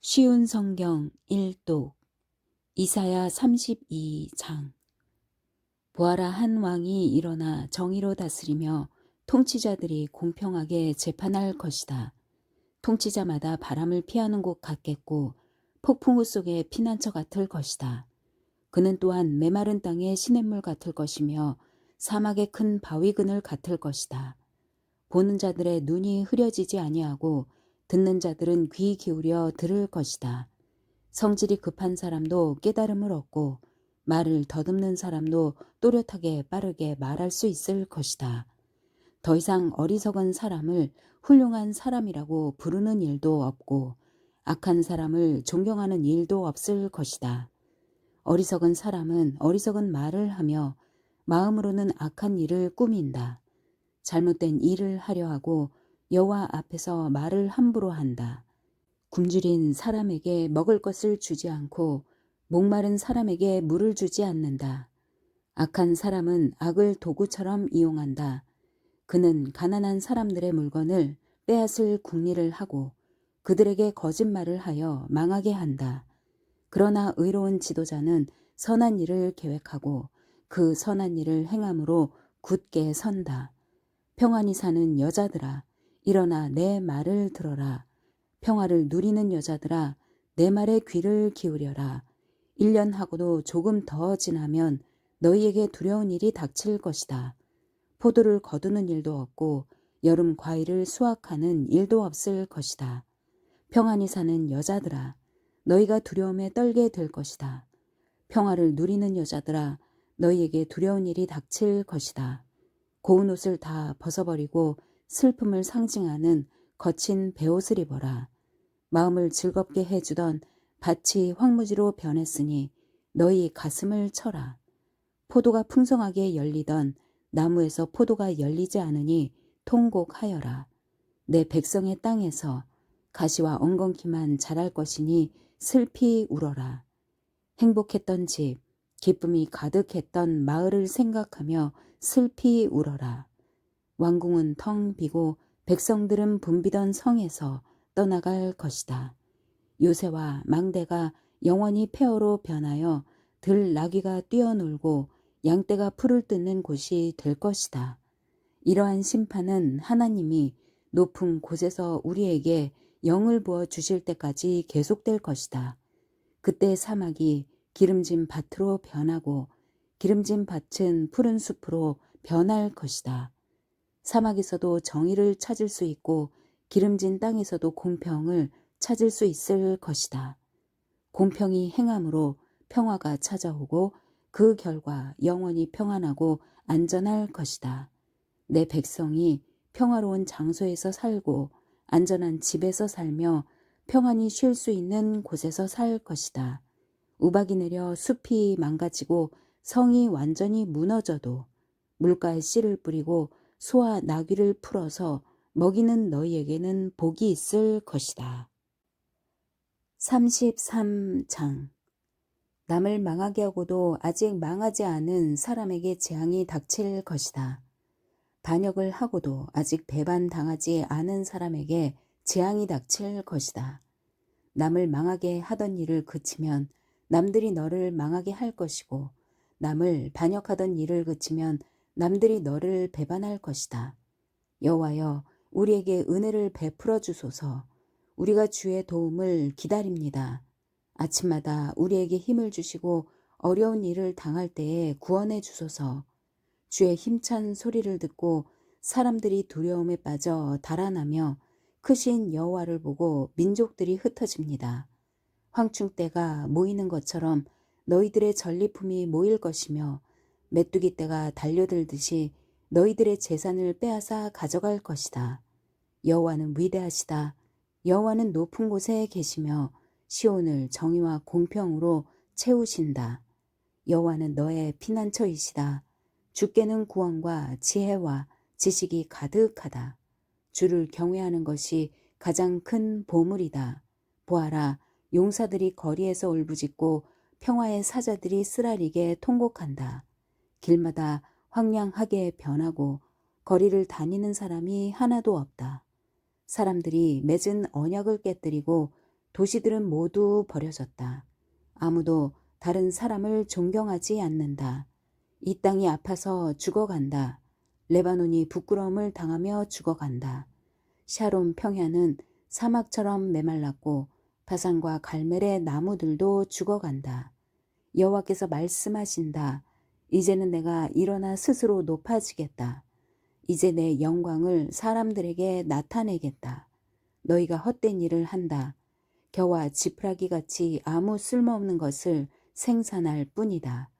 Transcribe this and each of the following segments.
쉬운 성경 1독 이사야 32장. 보아라, 한 왕이 일어나 정의로 다스리며 통치자들이 공평하게 재판할 것이다. 통치자마다 바람을 피하는 곳 같겠고 폭풍우 속의 피난처 같을 것이다. 그는 또한 메마른 땅의 시냇물 같을 것이며 사막의 큰 바위 그늘 같을 것이다. 보는 자들의 눈이 흐려지지 아니하고 듣는 자들은 귀 기울여 들을 것이다. 성질이 급한 사람도 깨달음을 얻고 말을 더듬는 사람도 또렷하게 빠르게 말할 수 있을 것이다. 더 이상 어리석은 사람을 훌륭한 사람이라고 부르는 일도 없고 악한 사람을 존경하는 일도 없을 것이다. 어리석은 사람은 어리석은 말을 하며 마음으로는 악한 일을 꾸민다. 잘못된 일을 하려 하고 여호와 앞에서 말을 함부로 한다. 굶주린 사람에게 먹을 것을 주지 않고 목마른 사람에게 물을 주지 않는다. 악한 사람은 악을 도구처럼 이용한다. 그는 가난한 사람들의 물건을 빼앗을 궁리를 하고 그들에게 거짓말을 하여 망하게 한다. 그러나 의로운 지도자는 선한 일을 계획하고 그 선한 일을 행함으로 굳게 선다. 평안히 사는 여자들아, 일어나 내 말을 들어라. 평화를 누리는 여자들아, 내 말에 귀를 기울여라. 1년 하고도 조금 더 지나면 너희에게 두려운 일이 닥칠 것이다. 포도를 거두는 일도 없고 여름 과일을 수확하는 일도 없을 것이다. 평안히 사는 여자들아, 너희가 두려움에 떨게 될 것이다. 평화를 누리는 여자들아, 너희에게 두려운 일이 닥칠 것이다. 고운 옷을 다 벗어버리고 슬픔을 상징하는 거친 베옷을 입어라. 마음을 즐겁게 해주던 밭이 황무지로 변했으니 너희 가슴을 쳐라. 포도가 풍성하게 열리던 나무에서 포도가 열리지 않으니 통곡하여라. 내 백성의 땅에서 가시와 엉겅퀴만 자랄 것이니 슬피 울어라. 행복했던 집, 기쁨이 가득했던 마을을 생각하며 슬피 울어라. 왕궁은 텅 비고 백성들은 붐비던 성에서 떠나갈 것이다. 요새와 망대가 영원히 폐허로 변하여 들나귀가 뛰어놀고 양떼가 풀을 뜯는 곳이 될 것이다. 이러한 심판은 하나님이 높은 곳에서 우리에게 영을 부어 주실 때까지 계속될 것이다. 그때 사막이 기름진 밭으로 변하고 기름진 밭은 푸른 숲으로 변할 것이다. 사막에서도 정의를 찾을 수 있고 기름진 땅에서도 공평을 찾을 수 있을 것이다. 공평이 행함으로 평화가 찾아오고 그 결과 영원히 평안하고 안전할 것이다. 내 백성이 평화로운 장소에서 살고 안전한 집에서 살며 평안히 쉴 수 있는 곳에서 살 것이다. 우박이 내려 숲이 망가지고 성이 완전히 무너져도 물가에 씨를 뿌리고 소와 나귀를 풀어서 먹이는 너희에게는 복이 있을 것이다. 33장. 남을 망하게 하고도 아직 망하지 않은 사람에게 재앙이 닥칠 것이다. 반역을 하고도 아직 배반당하지 않은 사람에게 재앙이 닥칠 것이다. 남을 망하게 하던 일을 그치면 남들이 너를 망하게 할 것이고 남을 반역하던 일을 그치면 남들이 너를 배반할 것이다. 여호와여, 우리에게 은혜를 베풀어 주소서. 우리가 주의 도움을 기다립니다. 아침마다 우리에게 힘을 주시고 어려운 일을 당할 때에 구원해 주소서. 주의 힘찬 소리를 듣고 사람들이 두려움에 빠져 달아나며 크신 여호와를 보고 민족들이 흩어집니다. 황충대가 모이는 것처럼 너희들의 전리품이 모일 것이며 메뚜기 떼가 달려들듯이 너희들의 재산을 빼앗아 가져갈 것이다. 여호와는 위대하시다. 여호와는 높은 곳에 계시며 시온을 정의와 공평으로 채우신다. 여호와는 너의 피난처이시다. 주께는 구원과 지혜와 지식이 가득하다. 주를 경외하는 것이 가장 큰 보물이다. 보아라, 용사들이 거리에서 울부짖고 평화의 사자들이 쓰라리게 통곡한다. 길마다 황량하게 변하고 거리를 다니는 사람이 하나도 없다. 사람들이 맺은 언약을 깨뜨리고 도시들은 모두 버려졌다. 아무도 다른 사람을 존경하지 않는다. 이 땅이 아파서 죽어간다. 레바논이 부끄러움을 당하며 죽어간다. 샤론 평야는 사막처럼 메말랐고 바산과 갈멜의 나무들도 죽어간다. 여호와께서 말씀하신다. 이제는 내가 일어나 스스로 높아지겠다. 이제 내 영광을 사람들에게 나타내겠다. 너희가 헛된 일을 한다. 겨와 지푸라기 같이 아무 쓸모없는 것을 생산할 뿐이다.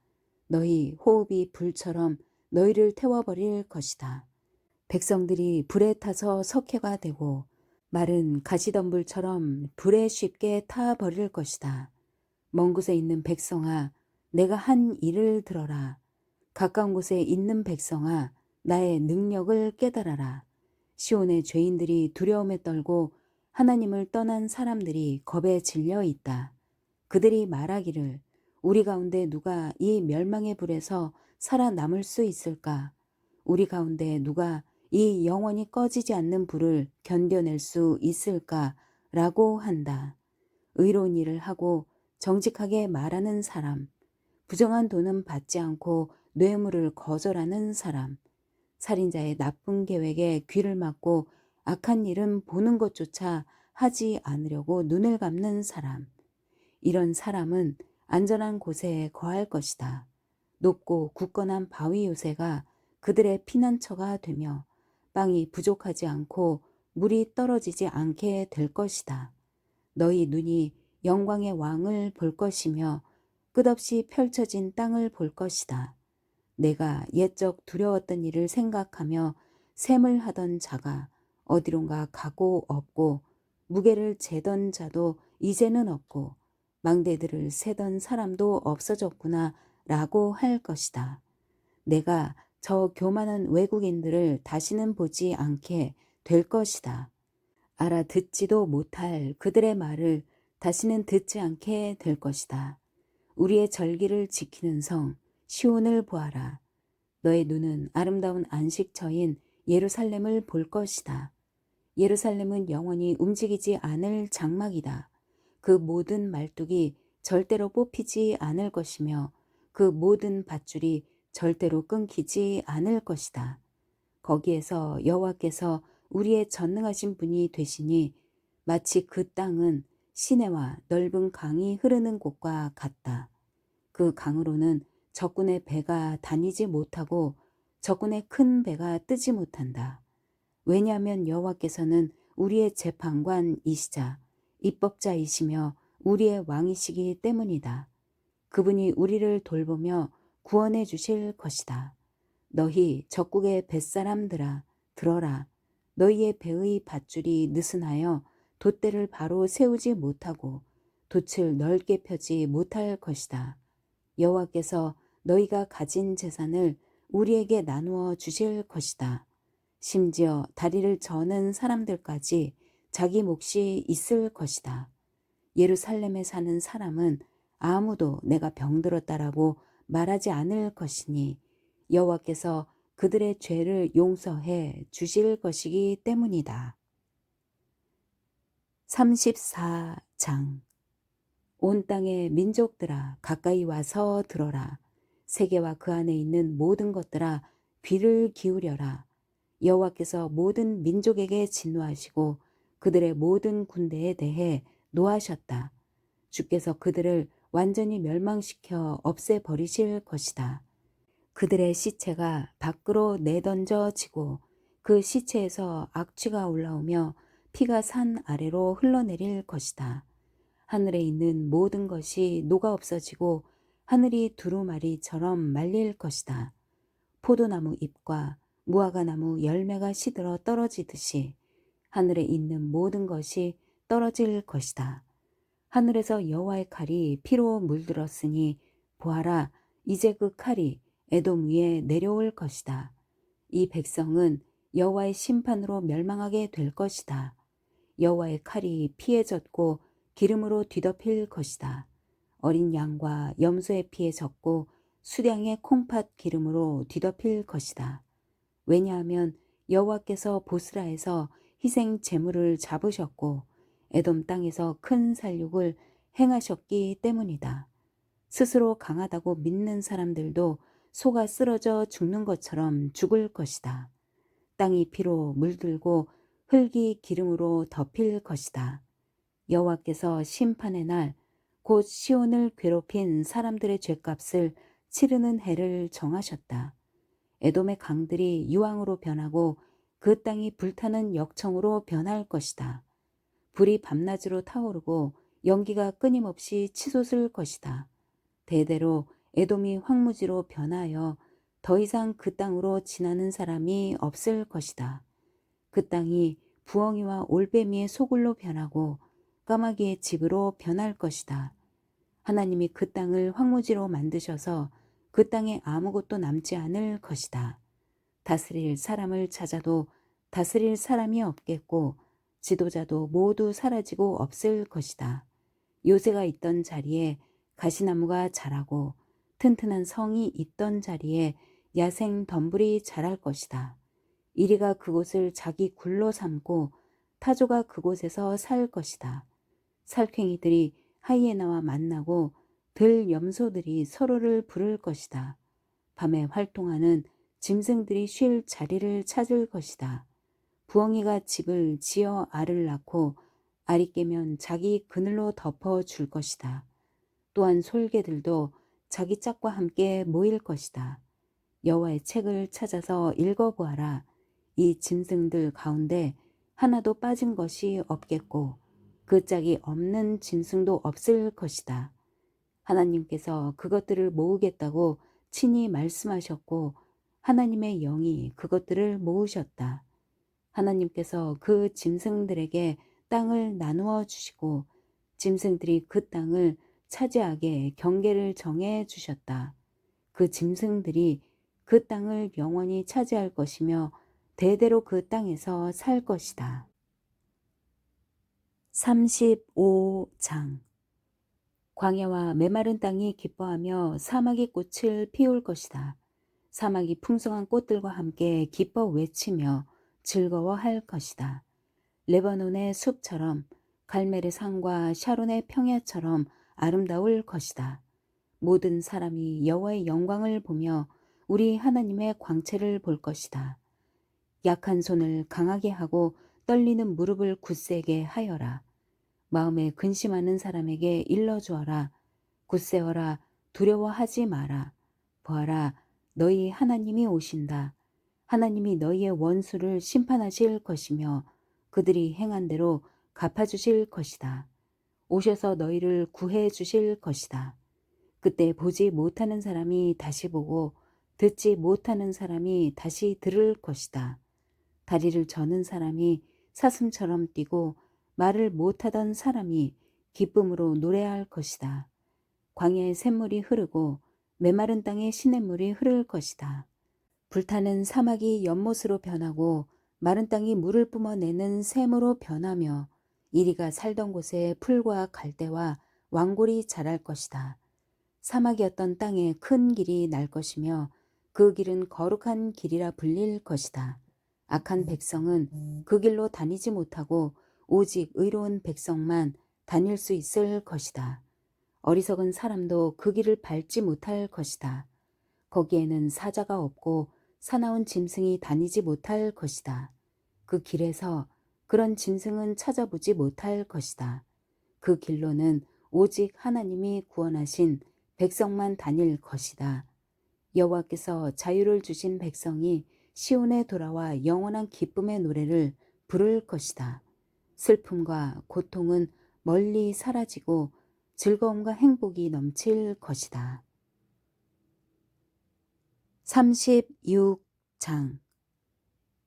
너희 호흡이 불처럼 너희를 태워버릴 것이다. 백성들이 불에 타서 석회가 되고 마른 가시덤불처럼 불에 쉽게 타버릴 것이다. 먼 곳에 있는 백성아, 내가 한 일을 들어라. 가까운 곳에 있는 백성아, 나의 능력을 깨달아라. 시온의 죄인들이 두려움에 떨고 하나님을 떠난 사람들이 겁에 질려 있다. 그들이 말하기를 우리 가운데 누가 이 멸망의 불에서 살아남을 수 있을까? 우리 가운데 누가 이 영원히 꺼지지 않는 불을 견뎌낼 수 있을까? 라고 한다. 의로운 일을 하고 정직하게 말하는 사람, 부정한 돈은 받지 않고 뇌물을 거절하는 사람, 살인자의 나쁜 계획에 귀를 막고 악한 일은 보는 것조차 하지 않으려고 눈을 감는 사람, 이런 사람은 안전한 곳에 거할 것이다. 높고 굳건한 바위 요새가 그들의 피난처가 되며 빵이 부족하지 않고 물이 떨어지지 않게 될 것이다. 너희 눈이 영광의 왕을 볼 것이며 끝없이 펼쳐진 땅을 볼 것이다. 내가 옛적 두려웠던 일을 생각하며 셈을 하던 자가 어디론가 가고 없고 무게를 재던 자도 이제는 없고 망대들을 세던 사람도 없어졌구나 라고 할 것이다. 내가 저 교만한 외국인들을 다시는 보지 않게 될 것이다. 알아듣지도 못할 그들의 말을 다시는 듣지 않게 될 것이다. 우리의 절기를 지키는 성 시온을 보아라. 너의 눈은 아름다운 안식처인 예루살렘을 볼 것이다. 예루살렘은 영원히 움직이지 않을 장막이다. 그 모든 말뚝이 절대로 뽑히지 않을 것이며 그 모든 밧줄이 절대로 끊기지 않을 것이다. 거기에서 여호와께서 우리의 전능하신 분이 되시니 마치 그 땅은 시내와 넓은 강이 흐르는 곳과 같다. 그 강으로는 적군의 배가 다니지 못하고 적군의 큰 배가 뜨지 못한다. 왜냐하면 여호와께서는 우리의 재판관이시자 입법자이시며 우리의 왕이시기 때문이다. 그분이 우리를 돌보며 구원해 주실 것이다. 너희 적국의 뱃사람들아 들어라. 너희의 배의 밧줄이 느슨하여 돛대를 바로 세우지 못하고 돛을 넓게 펴지 못할 것이다. 여호와께서 너희가 가진 재산을 우리에게 나누어 주실 것이다. 심지어 다리를 저는 사람들까지 자기 몫이 있을 것이다. 예루살렘에 사는 사람은 아무도 내가 병들었다라고 말하지 않을 것이니 여호와께서 그들의 죄를 용서해 주실 것이기 때문이다. 34장 온 땅의 민족들아 가까이 와서 들어라. 세계와 그 안에 있는 모든 것들아 귀를 기울여라. 여호와께서 모든 민족에게 진노하시고 그들의 모든 군대에 대해 노하셨다. 주께서 그들을 완전히 멸망시켜 없애버리실 것이다. 그들의 시체가 밖으로 내던져지고 그 시체에서 악취가 올라오며 피가 산 아래로 흘러내릴 것이다. 하늘에 있는 모든 것이 녹아 없어지고 하늘이 두루마리처럼 말릴 것이다. 포도나무 잎과 무화과나무 열매가 시들어 떨어지듯이 하늘에 있는 모든 것이 떨어질 것이다. 하늘에서 여호와의 칼이 피로 물들었으니 보아라, 이제 그 칼이 에돔 위에 내려올 것이다. 이 백성은 여호와의 심판으로 멸망하게 될 것이다. 여호와의 칼이 피에 젖고 기름으로 뒤덮일 것이다. 어린 양과 염소의 피에 젖고 수량의 콩팥 기름으로 뒤덮일 것이다. 왜냐하면 여호와께서 보스라에서 희생 제물을 잡으셨고 에돔 땅에서 큰 살육을 행하셨기 때문이다. 스스로 강하다고 믿는 사람들도 속아 쓰러져 죽는 것처럼 죽을 것이다. 땅이 피로 물들고 흙이 기름으로 덮일 것이다. 여호와께서 심판의 날 곧 시온을 괴롭힌 사람들의 죄값을 치르는 해를 정하셨다. 에돔의 강들이 유황으로 변하고 그 땅이 불타는 역청으로 변할 것이다. 불이 밤낮으로 타오르고 연기가 끊임없이 치솟을 것이다. 대대로 에돔이 황무지로 변하여 더 이상 그 땅으로 지나는 사람이 없을 것이다. 그 땅이 부엉이와 올빼미의 소굴로 변하고 까마귀의 집으로 변할 것이다. 하나님이 그 땅을 황무지로 만드셔서 그 땅에 아무것도 남지 않을 것이다. 다스릴 사람을 찾아도 다스릴 사람이 없겠고 지도자도 모두 사라지고 없을 것이다. 요새가 있던 자리에 가시나무가 자라고 튼튼한 성이 있던 자리에 야생 덤불이 자랄 것이다. 이리가 그곳을 자기 굴로 삼고 타조가 그곳에서 살 것이다. 살쾡이들이 하이에나와 만나고 들 염소들이 서로를 부를 것이다. 밤에 활동하는 짐승들이 쉴 자리를 찾을 것이다. 부엉이가 집을 지어 알을 낳고 알이 깨면 자기 그늘로 덮어 줄 것이다. 또한 솔개들도 자기 짝과 함께 모일 것이다. 여호와의 책을 찾아서 읽어보아라. 이 짐승들 가운데 하나도 빠진 것이 없겠고 그 짝이 없는 짐승도 없을 것이다. 하나님께서 그것들을 모으겠다고 친히 말씀하셨고 하나님의 영이 그것들을 모으셨다. 하나님께서 그 짐승들에게 땅을 나누어 주시고 짐승들이 그 땅을 차지하게 경계를 정해 주셨다. 그 짐승들이 그 땅을 영원히 차지할 것이며 대대로 그 땅에서 살 것이다. 35장 광야와 메마른 땅이 기뻐하며 사막이 꽃을 피울 것이다. 사막이 풍성한 꽃들과 함께 기뻐 외치며 즐거워할 것이다. 레바논의 숲처럼 갈멜의 산과 샤론의 평야처럼 아름다울 것이다. 모든 사람이 여호와의 영광을 보며 우리 하나님의 광채를 볼 것이다. 약한 손을 강하게 하고 떨리는 무릎을 굳세게 하여라. 마음에 근심하는 사람에게 일러주어라. 굳세어라. 두려워하지 마라. 보아라. 너희 하나님이 오신다. 하나님이 너희의 원수를 심판하실 것이며 그들이 행한 대로 갚아주실 것이다. 오셔서 너희를 구해 주실 것이다. 그때 보지 못하는 사람이 다시 보고 듣지 못하는 사람이 다시 들을 것이다. 다리를 저는 사람이 사슴처럼 뛰고 말을 못하던 사람이 기쁨으로 노래할 것이다. 광야의 샘물이 흐르고 메마른 땅에 시냇물이 흐를 것이다. 불타는 사막이 연못으로 변하고 마른 땅이 물을 뿜어내는 샘으로 변하며 이리가 살던 곳에 풀과 갈대와 왕골이 자랄 것이다. 사막이었던 땅에 큰 길이 날 것이며 그 길은 거룩한 길이라 불릴 것이다. 악한 백성은 그 길로 다니지 못하고 오직 의로운 백성만 다닐 수 있을 것이다. 어리석은 사람도 그 길을 밟지 못할 것이다. 거기에는 사자가 없고 사나운 짐승이 다니지 못할 것이다. 그 길에서 그런 짐승은 찾아보지 못할 것이다. 그 길로는 오직 하나님이 구원하신 백성만 다닐 것이다. 여호와께서 자유를 주신 백성이 시온에 돌아와 영원한 기쁨의 노래를 부를 것이다. 슬픔과 고통은 멀리 사라지고 즐거움과 행복이 넘칠 것이다. 36장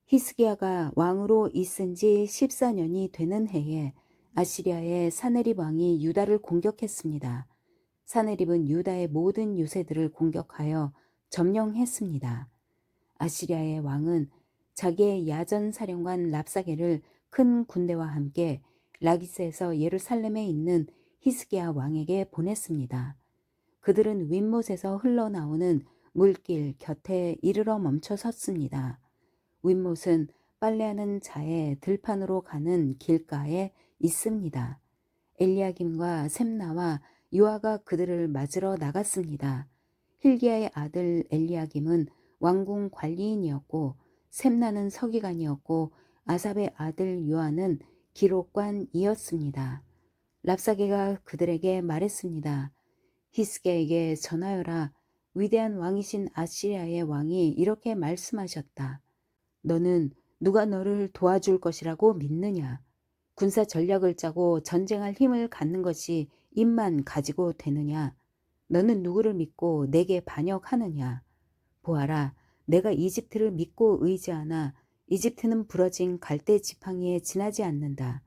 히스기야가 왕으로 있은 지 14년이 되는 해에 아시리아의 사네립 왕이 유다를 공격했습니다. 사네립은 유다의 모든 요새들을 공격하여 점령했습니다. 아시리아의 왕은 자기의 야전 사령관 랍사게를 큰 군대와 함께 라기스에서 예루살렘에 있는 히스기야 왕에게 보냈습니다. 그들은 윗못에서 흘러나오는 물길 곁에 이르러 멈춰 섰습니다. 윗못은 빨래하는 자의 들판으로 가는 길가에 있습니다. 엘리야김과 셈나와 요아가 그들을 맞으러 나갔습니다. hil기야의 아들 엘리야김은 왕궁 관리인이었고 셈나는 서기관이었고 아삽의 아들 요아는 기록관이었습니다. 랍사게가 그들에게 말했습니다. 히스기야에게 전하여라. 위대한 왕이신 아시리아의 왕이 이렇게 말씀하셨다. 너는 누가 너를 도와줄 것이라고 믿느냐? 군사 전략을 짜고 전쟁할 힘을 갖는 것이 입만 가지고 되느냐? 너는 누구를 믿고 내게 반역하느냐? 보아라, 내가 이집트를 믿고 의지하나 이집트는 부러진 갈대 지팡이에 지나지 않는다.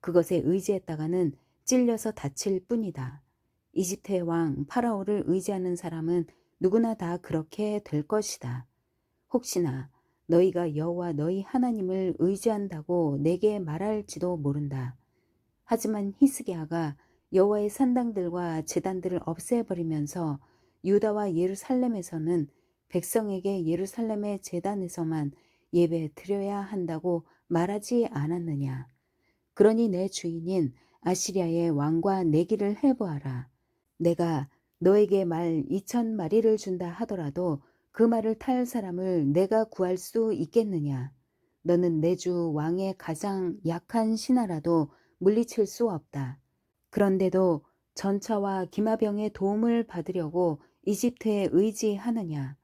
그것에 의지했다가는 찔려서 다칠 뿐이다. 이집트의 왕 파라오를 의지하는 사람은 누구나 다 그렇게 될 것이다. 혹시나 너희가 여호와 너희 하나님을 의지한다고 내게 말할지도 모른다. 하지만 히스기야가 여호와의 산당들과 제단들을 없애버리면서 유다와 예루살렘에서는 백성에게 예루살렘의 제단에서만 예배 드려야 한다고 말하지 않았느냐. 그러니 내 주인인 아시리아의 왕과 내기를 해보아라. 내가 너에게 말 2,000마리를 준다 하더라도 그 말을 탈 사람을 내가 구할 수 있겠느냐. 너는 내 주 왕의 가장 약한 신하라도 물리칠 수 없다. 그런데도 전차와 기마병의 도움을 받으려고 이집트에 의지하느냐.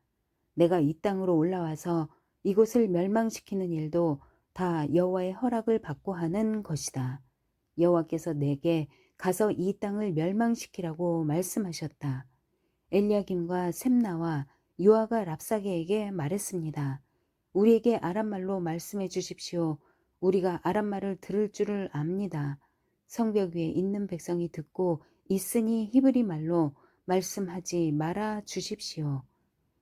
내가 이 땅으로 올라와서 이곳을 멸망시키는 일도 다 여호와의 허락을 받고 하는 것이다. 여호와께서 내게 가서 이 땅을 멸망시키라고 말씀하셨다. 엘리야김과 셈나와 요아가 랍사게에게 말했습니다. 우리에게 아람말로 말씀해 주십시오. 우리가 아람말을 들을 줄을 압니다. 성벽 위에 있는 백성이 듣고 있으니 히브리 말로 말씀하지 말아 주십시오.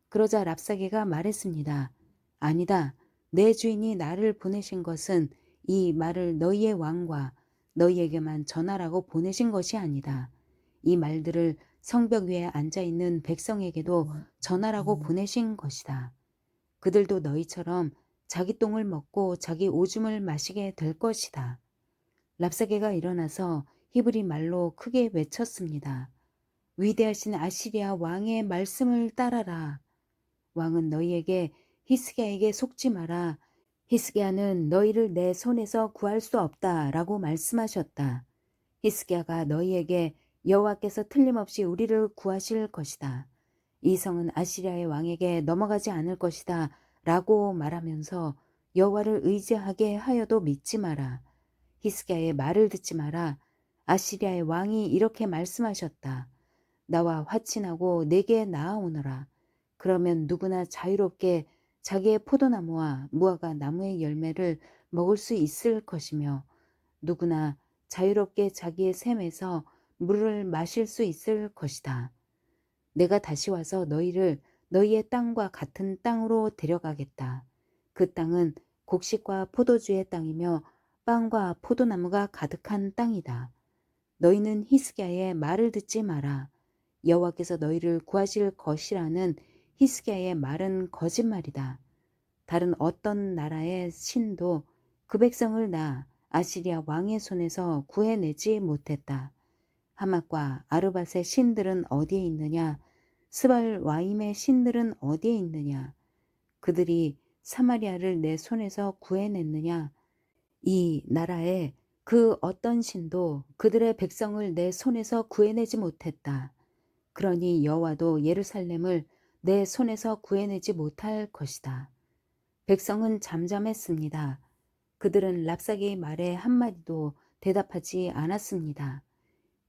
그러자 랍사게가 말했습니다. 아니다. 내 주인이 나를 보내신 것은 이 말을 너희의 왕과 너희에게만 전하라고 보내신 것이 아니다. 이 말들을 성벽 위에 앉아있는 백성에게도 전하라고 보내신 것이다. 그들도 너희처럼 자기 똥을 먹고 자기 오줌을 마시게 될 것이다. 랍사게가 일어나서 히브리 말로 크게 외쳤습니다. 위대하신 아시리아 왕의 말씀을 따라라. 왕은 너희에게 히스기야에게 속지 마라. 히스기야는 너희를 내 손에서 구할 수 없다 라고 말씀하셨다. 히스기야가 너희에게 여호와께서 틀림없이 우리를 구하실 것이다. 이 성은 아시리아의 왕에게 넘어가지 않을 것이다 라고 말하면서 여호와를 의지하게 하여도 믿지 마라. 히스기야의 말을 듣지 마라. 아시리아의 왕이 이렇게 말씀하셨다. 나와 화친하고 내게 나아오너라. 그러면 누구나 자유롭게 자기의 포도나무와 무화과 나무의 열매를 먹을 수 있을 것이며 누구나 자유롭게 자기의 샘에서 물을 마실 수 있을 것이다. 내가 다시 와서 너희를 너희의 땅과 같은 땅으로 데려가겠다. 그 땅은 곡식과 포도주의 땅이며 빵과 포도나무가 가득한 땅이다. 너희는 히스기야의 말을 듣지 마라. 여호와께서 너희를 구하실 것이라는 히스기야의 말은 거짓말이다. 다른 어떤 나라의 신도 그 백성을 나 아시리아 왕의 손에서 구해내지 못했다. 하맛과 아르밧의 신들은 어디에 있느냐? 스발 와임의 신들은 어디에 있느냐? 그들이 사마리아를 내 손에서 구해냈느냐? 이 나라의 그 어떤 신도 그들의 백성을 내 손에서 구해내지 못했다. 그러니 여호와도 예루살렘을 내 손에서 구해내지 못할 것이다. 백성은 잠잠했습니다. 그들은 랍사게의 말에 한마디도 대답하지 않았습니다.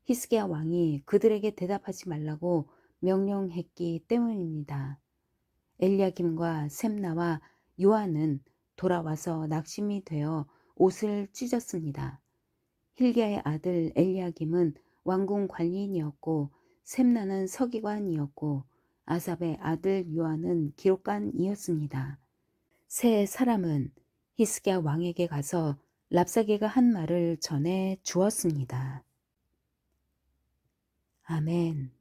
히스기야 왕이 그들에게 대답하지 말라고 명령했기 때문입니다. 엘리야김과 셈나와 요한은 돌아와서 낙심이 되어 옷을 찢었습니다. hil기야의 아들 엘리야김은 왕궁 관리인이었고 셈나는 서기관이었고 아삽의 아들 요한은 기록관이었습니다. 세 사람은 히스기야 왕에게 가서 랍사게가 한 말을 전해 주었습니다. 아멘.